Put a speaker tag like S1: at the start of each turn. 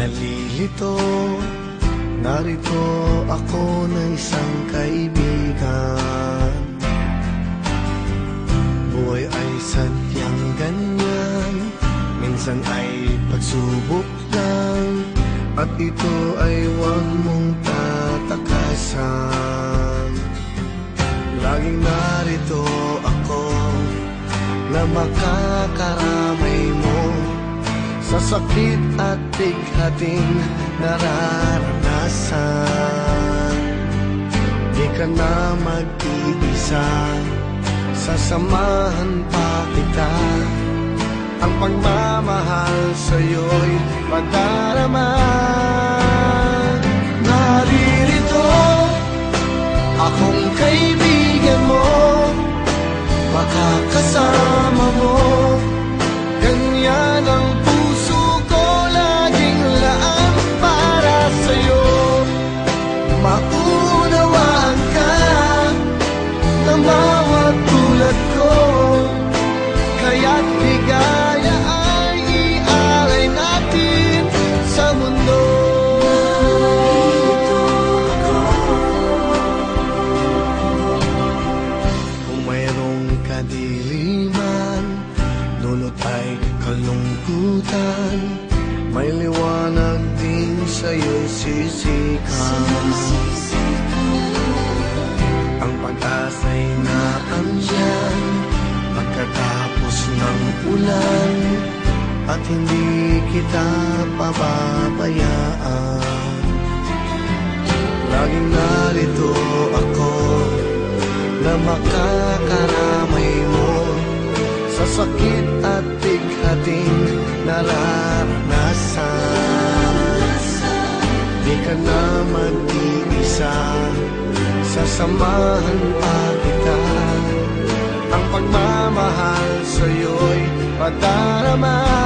S1: nalilito, narito ako na isang kaibigan. Buhay ay sadyang ganyan, minsan ay pagsubok lang, at ito ay huwag mong tatakasan. Laging narito ako na makakaramay mo sa sakit at bighating nararanasan. Di ka na mag-iisa, sasamahan pa kita. Ang pagmamahal sa'yo'y madarama. Naririto akong kaibigan mo, makakasama mo. Ganyan ang puso ko, laging laan para sa'yo. Maunawaan ka ng bawat tulad ko, kaya't ligaya ay ialay natin sa mundo. Kung mayroong kadiliman, dulot ay kalungkutan, may liwanag din sa'yo'y sisikan. Ang pag-asa'y naandyan pagkatapos ng ulan, at hindi kita pababayaan. Laging narito ako na makakaramay mo sa sakit at bighating nararanasan. Di ka na mag-iisa, sasamahan pa kita. Ang pagmamahal sa'yo'y madarama.